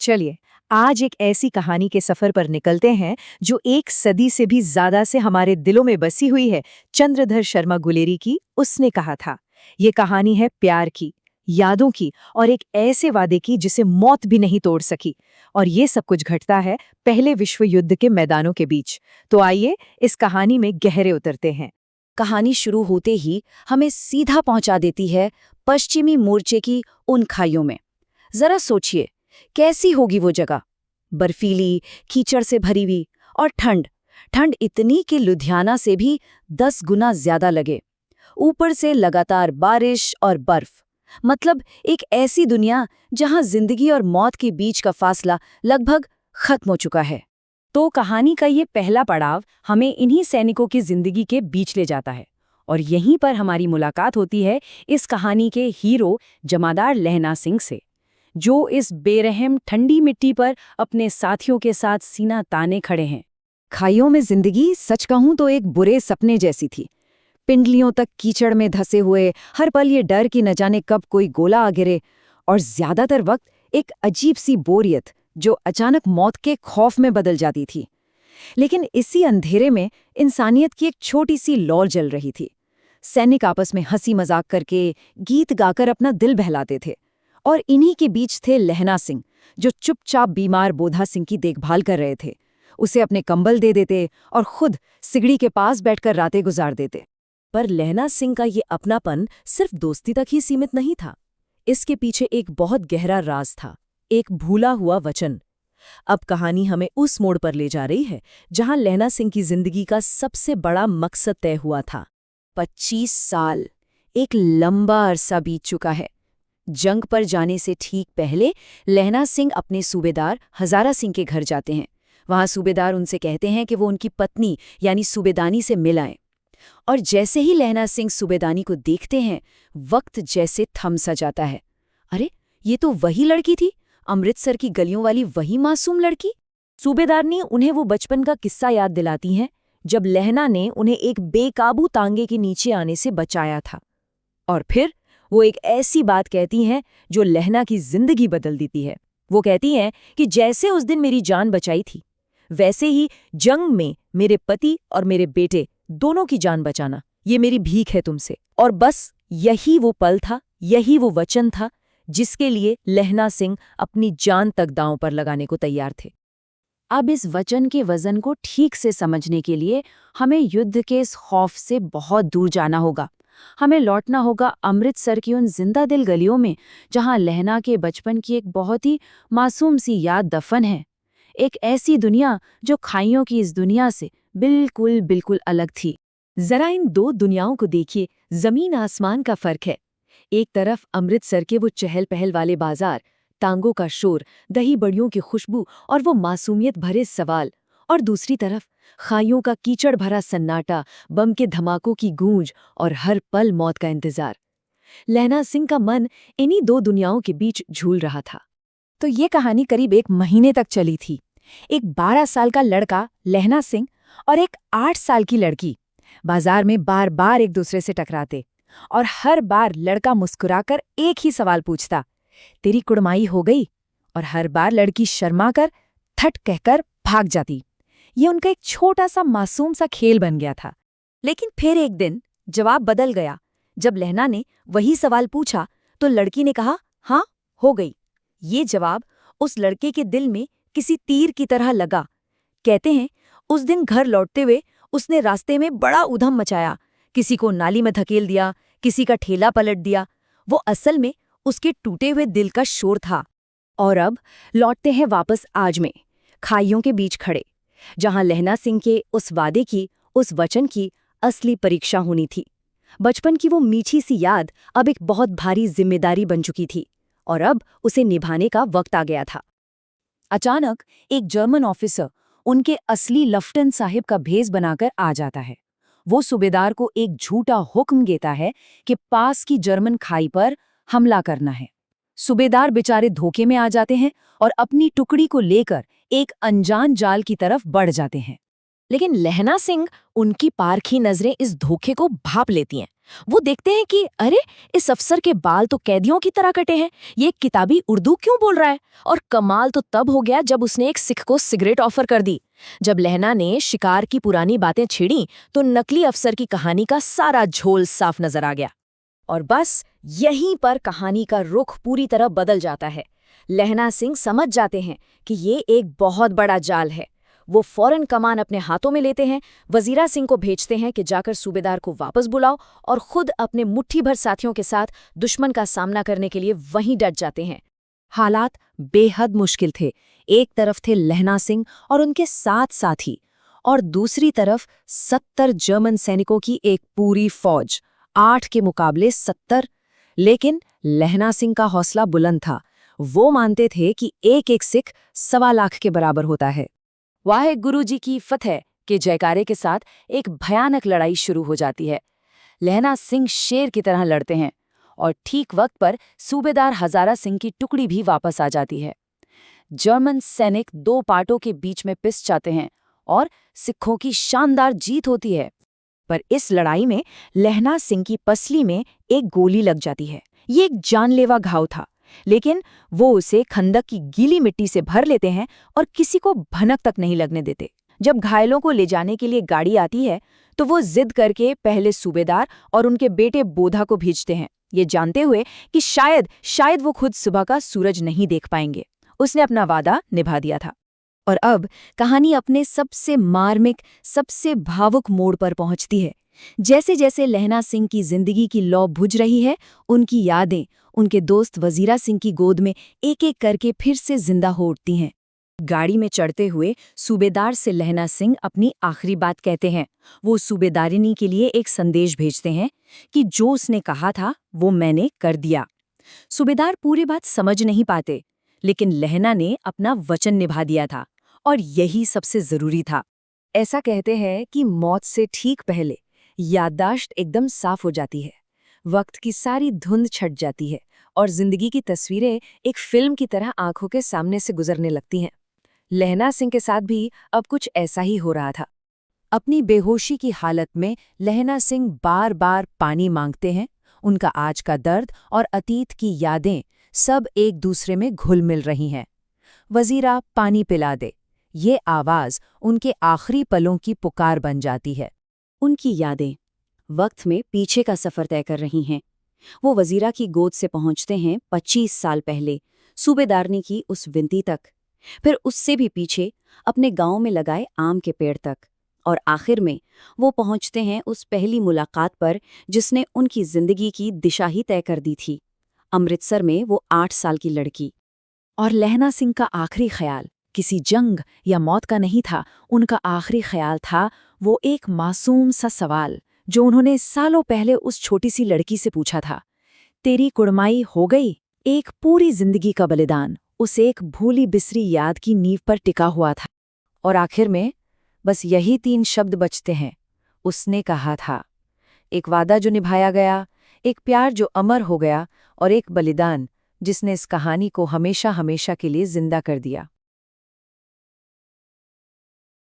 चलिए, आज एक ऐसी कहानी के सफर पर निकलते हैं जो एक सदी से भी ज्यादा से हमारे दिलों में बसी हुई है। चंद्रधर शर्मा गुलेरी की उसने कहा था। ये कहानी है प्यार की, यादों की और एक ऐसे वादे की जिसे मौत भी नहीं तोड़ सकी। और ये सब कुछ घटता है पहले विश्व युद्ध के मैदानों के बीच। तो आइए इस कहानी में गहरे उतरते हैं। कहानी शुरू होते ही हमें सीधा पहुंचा देती है पश्चिमी मोर्चे की उन खाइयों में। जरा सोचिए, कैसी होगी वो जगह? बर्फीली, कीचड़ से भरी हुई और ठंड ठंड इतनी कि लुधियाना से भी 10 गुना ज्यादा लगे। ऊपर से लगातार बारिश और बर्फ। मतलब एक ऐसी दुनिया जहां जिंदगी और मौत के बीच का फासला लगभग खत्म हो चुका है। तो कहानी का ये पहला पड़ाव हमें इन्हीं सैनिकों की जिंदगी के बीच ले जाता है और यहीं पर हमारी मुलाकात होती है इस कहानी के हीरो जमादार लहना सिंह से, जो इस बेरहम ठंडी मिट्टी पर अपने साथियों के साथ सीना ताने खड़े हैं। खाइयों में जिंदगी सच कहूं तो एक बुरे सपने जैसी थी। पिंडलियों तक कीचड़ में धसे हुए, हर पल ये डर कि न जाने कब कोई गोला आ गिरे, और ज्यादातर वक्त एक अजीब सी बोरियत जो अचानक मौत के खौफ में बदल जाती थी। लेकिन इसी अंधेरे में इंसानियत की एक छोटी सी लौ जल रही थी। सैनिक आपस में हंसी मजाक करके, गीत गाकर अपना दिल बहलाते थे। और इन्हीं के बीच थे लहना सिंह, जो चुपचाप बीमार बोधा सिंह की देखभाल कर रहे थे। उसे अपने कंबल दे देते और खुद सिगड़ी के पास बैठकर रातें गुजार देते। पर लहना सिंह का ये अपनापन सिर्फ दोस्ती तक ही सीमित नहीं था। इसके पीछे एक बहुत गहरा राज था, एक भूला हुआ वचन। अब कहानी हमें उस मोड़ पर ले जा रही है जहां लहना सिंह की जिंदगी का सबसे बड़ा मकसद तय हुआ था। 25 साल, एक लंबा अरसा बीत चुका है। जंग पर जाने से ठीक पहले लहना सिंह अपने सूबेदार हजारा सिंह के घर जाते हैं। वहां सूबेदार उनसे कहते हैं कि वो उनकी पत्नी यानी सूबेदानी से मिल आएं। और जैसे ही लहना सिंह सूबेदानी को देखते हैं, वक्त जैसे थम सा जाता है। अरे, ये तो वही लड़की थी, अमृतसर की गलियों वाली वही मासूम लड़की। सूबेदारनी उन्हें वो बचपन का किस्सा याद दिलाती हैं, जब लहना ने उन्हें एक बेकाबू तांगे के नीचे आने से बचाया था। और फिर वो एक ऐसी बात कहती हैं जो लहना की जिंदगी बदल देती है। वो कहती हैं कि जैसे उस दिन मेरी जान बचाई थी, वैसे ही जंग में मेरे पति और मेरे बेटे दोनों की जान बचाना, ये मेरी भीख है तुमसे। और बस यही वो पल था, यही वो वचन था जिसके लिए लहना सिंह अपनी जान तक दांव पर लगाने को तैयार थे। अब इस वचन के वजन को ठीक से समझने के लिए हमें युद्ध के इस खौफ से बहुत दूर जाना होगा। हमें लौटना होगा अमृतसर की उन जिंदा दिल गलियों में, जहां लहना के बचपन की एक बहुत ही मासूम सी याद दफन है। एक ऐसी दुनिया जो खाइयों की इस दुनिया से बिल्कुल बिल्कुल अलग थी। जरा इन दो दुनियाओं को देखिए, जमीन आसमान का फर्क है। एक तरफ अमृतसर के वो चहल पहल वाले बाजार, तांगों का शोर, दही बड़ियों की खुशबू और वो मासूमियत भरे सवाल, और दूसरी तरफ खाइयों का कीचड़ भरा सन्नाटा, बम के धमाकों की गूंज और हर पल मौत का इंतजार। लहना सिंह का मन इन्हीं दो दुनियाओं के बीच झूल रहा था। तो ये कहानी करीब 1 महीने तक चली थी। एक 12 साल का लड़का लहना सिंह और एक 8 साल की लड़की बाजार में बार बार एक दूसरे से टकराते, और हर बार लड़का मुस्कुराकर एक ही सवाल पूछता, तेरी कुड़माई हो गई? और हर बार लड़की शर्माकर थट कहकर भाग जाती। ये उनका एक छोटा सा मासूम सा खेल बन गया था। लेकिन फिर एक दिन जवाब बदल गया। जब लहना ने वही सवाल पूछा तो लड़की ने कहा, हाँ, हो गई। ये जवाब उस लड़के के दिल में किसी तीर की तरह लगा। कहते हैं, उस दिन घर लौटते हुए उसने रास्ते में बड़ा उधम मचाया। किसी को नाली में धकेल दिया, किसी का ठेला पलट दिया। वो असल में उसके टूटे हुए दिल का शोर था। और अब लौटते हैं वापस आज में, खाइयों के बीच खड़े, जहां लहना सिंह के उस वादे की, उस वचन की असली परीक्षा होनी थी। बचपन की वो मीठी सी याद अब एक बहुत भारी जिम्मेदारी बन चुकी थी, और अब उसे निभाने का वक्त आ गया था। अचानक एक जर्मन ऑफिसर उनके असली लेफ्टिनेंट साहिब का भेष बनाकर आ जाता है। वो सूबेदार को एक झूठा हुक्म देता है कि पास की जर्मन खाई पर हमला करना है। सूबेदार बेचारे धोखे में आ जाते हैं और अपनी टुकड़ी को लेकर एक अनजान जाल की तरफ बढ़ जाते हैं। लेकिन लहना सिंह, उनकी पारखी नजरें इस धोखे को भांप लेती हैं। वो देखते हैं कि अरे, इस अफसर के बाल तो कैदियों की तरह कटे हैं, ये किताबी उर्दू क्यों बोल रहा है। और कमाल तो तब हो गया जब उसने एक सिख को सिगरेट ऑफर कर दी। जब लहना ने शिकार की पुरानी बातें छेड़ी तो नकली अफसर की कहानी का सारा झोल साफ नजर आ गया। और बस यहीं पर कहानी का रुख पूरी तरह बदल जाता है। लहना सिंह समझ जाते हैं कि ये एक बहुत बड़ा जाल है। वो फौरन कमान अपने हाथों में लेते हैं, वजीरा सिंह को भेजते हैं कि जाकर सूबेदार को वापस बुलाओ, और खुद अपने मुट्ठी भर साथियों के साथ दुश्मन का सामना करने के लिए वहीं डट जाते हैं। हालात बेहद मुश्किल थे। एक तरफ थे लहना सिंह और उनके 7 साथी, और दूसरी तरफ 70 जर्मन सैनिकों की एक पूरी फौज, 8 के मुकाबले 70। लेकिन लहना सिंह का हौसला बुलंद था। वो मानते थे कि एक-एक सिख 1.25 लाख के बराबर होता है। वाहे गुरु जी की फतह के जयकारे के साथ एक भयानक लड़ाई शुरू हो जाती है। लहना सिंह शेर की तरह लड़ते हैं और ठीक वक्त पर सूबेदार हजारा सिंह की टुकड़ी भी वापस आ जाती है। जर्मन सैनिक 2 पार्टों के बीच में पिस जाते हैं और सिखों की शानदार जीत होती है। पर इस लड़ाई में लहना सिंह की पसली में एक गोली लग जाती है। ये एक जानलेवा घाव था, लेकिन वो उसे खंदक की गीली मिट्टी से भर लेते हैं और किसी को भनक तक नहीं लगने देते। जब घायलों को ले जाने के लिए गाड़ी आती है तो वो जिद करके पहले सूबेदार और उनके बेटे बोधा को भेजते हैं, ये जानते हुए कि शायद वो खुद सुबह का सूरज नहीं देख पाएंगे। उसने अपना वादा निभा दिया था। और अब कहानी अपने सबसे मार्मिक, सबसे भावुक मोड़ पर पहुंचती है। जैसे जैसे लहना सिंह की जिंदगी की लौ बुझ रही है, उनकी यादें उनके दोस्त वजीरा सिंह की गोद में एक-एक करके फिर से जिंदा हो उठती हैं। गाड़ी में चढ़ते हुए सूबेदार से लहना सिंह अपनी आखिरी बात कहते हैं। वो सूबेदारिनी के लिए एक संदेश भेजते हैं कि जो उसने कहा था वो मैंने कर दिया। सूबेदार पूरी बात समझ नहीं पाते, लेकिन लहना ने अपना वचन निभा दिया था, और यही सबसे जरूरी था। ऐसा कहते हैं कि मौत से ठीक पहले याददाश्त एकदम साफ हो जाती है, वक्त की सारी धुंध छट जाती है और जिंदगी की तस्वीरें एक फिल्म की तरह आंखों के सामने से गुजरने लगती हैं। लहना सिंह के साथ भी अब कुछ ऐसा ही हो रहा था। अपनी बेहोशी की हालत में लहना सिंह बार बार पानी मांगते हैं। उनका आज का दर्द और अतीत की यादें सब एक दूसरे में घुल मिल रही हैं। वजीरा पानी पिला दे, ये आवाज उनके आखिरी पलों की पुकार बन जाती है। उनकी यादें वक्त में पीछे का सफर तय कर रही हैं। वो वजीरा की गोद से पहुंचते हैं 25 साल पहले, सूबेदारनी की उस विनती तक, फिर उससे भी पीछे अपने गांव में लगाए आम के पेड़ तक, और आखिर में वो पहुंचते हैं उस पहली मुलाकात पर जिसने उनकी जिंदगी की दिशा ही तय कर दी थी। अमृतसर में वो 8 साल की लड़की। और लहना सिंह का आखिरी ख्याल किसी जंग या मौत का नहीं था। उनका आखिरी ख्याल था वो एक मासूम सा सवाल जो उन्होंने सालों पहले उस छोटी सी लड़की से पूछा था। तेरी कुड़माई हो गई? एक पूरी जिंदगी का बलिदान उस एक भूली बिसरी याद की नींव पर टिका हुआ था। और आखिर में बस यही 3 शब्द बचते हैं। उसने कहा था, एक वादा जो निभाया गया, एक प्यार जो अमर हो गया, और एक बलिदान जिसने इस कहानी को हमेशा हमेशा के लिए जिंदा कर दिया।